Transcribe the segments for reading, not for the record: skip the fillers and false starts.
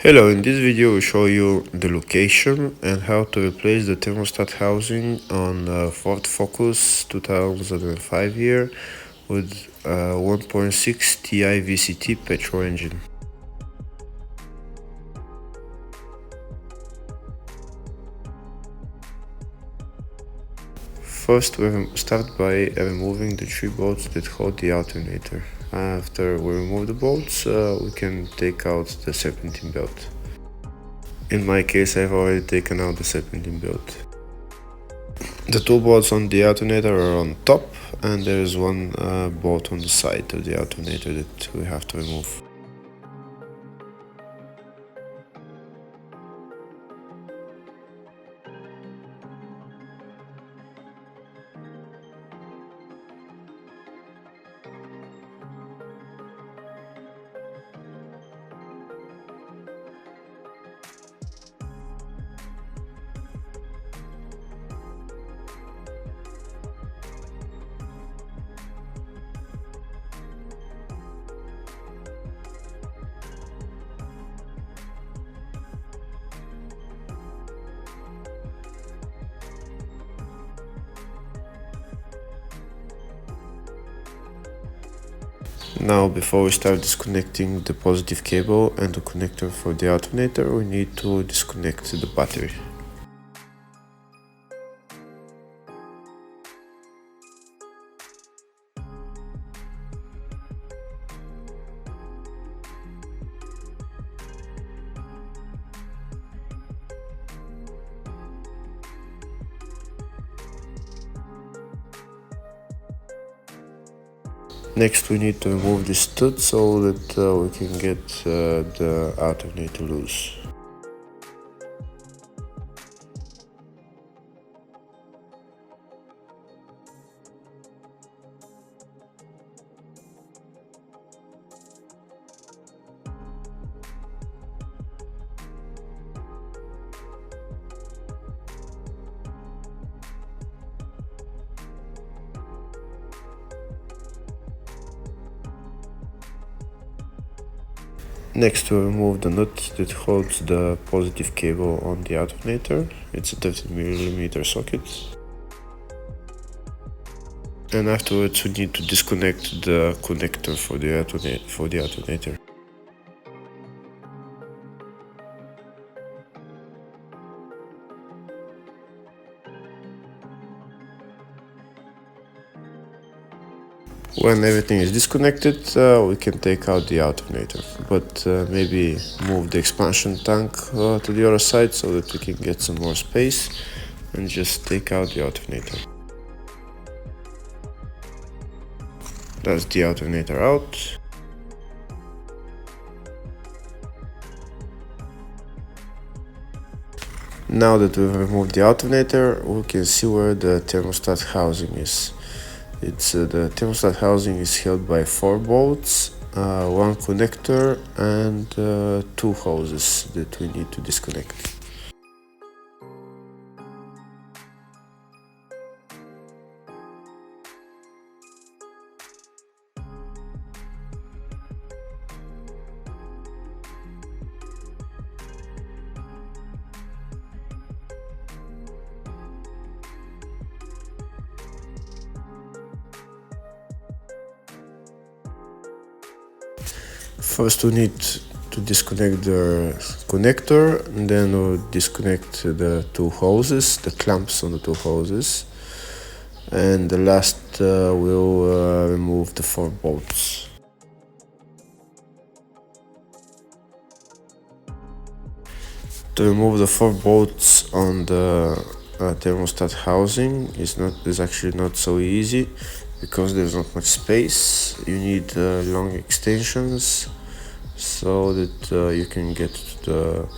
Hello, in this video we show you the location and how to replace the thermostat housing on Ford Focus 2005 year with 1.6 Ti-VCT petrol engine. First we start by removing the 3 bolts that hold the alternator. After we remove the bolts, we can take out the serpentine belt. In my case, I've already taken out the serpentine belt. The 2 bolts on the alternator are on top, and there is one bolt on the side of the alternator that we have to remove. Now, before we start disconnecting the positive cable and the connector for the alternator, we need to disconnect the battery. Next, we need to remove the stud so that we can get the alternator loose. Next, we remove the nut that holds the positive cable on the alternator. It's a 30mm socket. And afterwards, we need to disconnect the connector for the alternator. When everything is disconnected, we can take out the alternator, but maybe move the expansion tank to the other side so that we can get some more space, and just take out the alternator. That's the alternator out. Now that we've removed the alternator, we can see where the thermostat housing is. The thermostat housing is held by 4 bolts, 1 connector, and 2 hoses that we need to disconnect. First, we need to disconnect the connector, and then we'll disconnect the 2 hoses, the clamps on the 2 hoses, and the last we'll remove the 4 bolts. To remove the 4 bolts on the thermostat housing is actually not so easy, because there's not much space. You need long extensions so that you can get the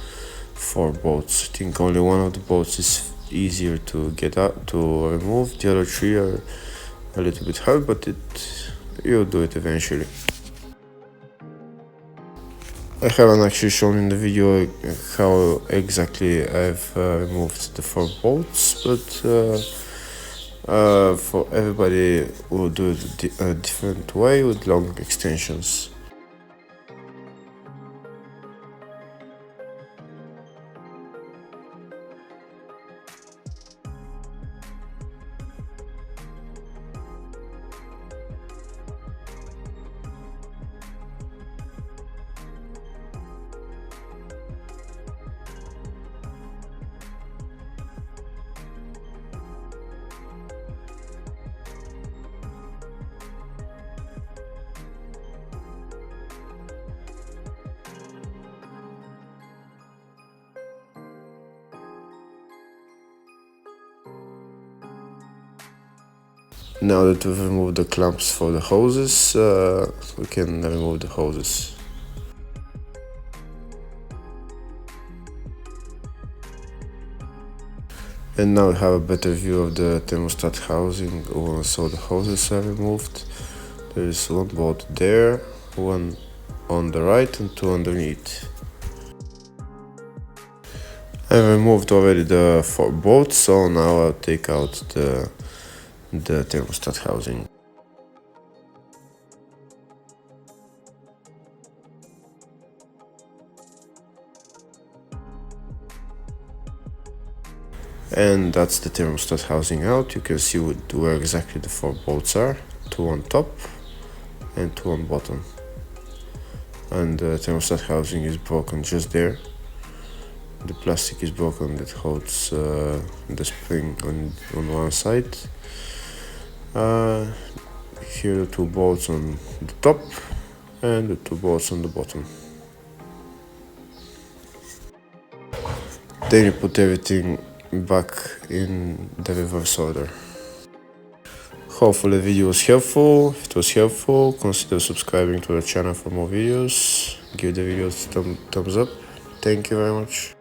4 bolts. I think only one of the bolts is easier to get out to remove. The other 3 are a little bit hard, but you'll do it eventually. I haven't actually shown in the video how exactly I've removed the 4 bolts, but for everybody we'll do it a different way with long extensions. Now that we've removed the clamps for the hoses, we can remove the hoses. And now we have a better view of the thermostat housing. So the hoses are removed. There is one bolt there, one on the right and two underneath. I removed already the 4 bolts, so now I'll take out the thermostat housing. And that's the thermostat housing out. You can see where exactly the 4 bolts are, 2 on top and 2 on bottom. And the thermostat housing is broken just there. The plastic is broken that holds the spring on one side. Here are the 2 bolts on the top and the 2 bolts on the bottom. Then you put everything back in the reverse order. Hopefully the video was helpful. If it was helpful, consider subscribing to the channel for more videos. Give the video a thumbs up. Thank you very much.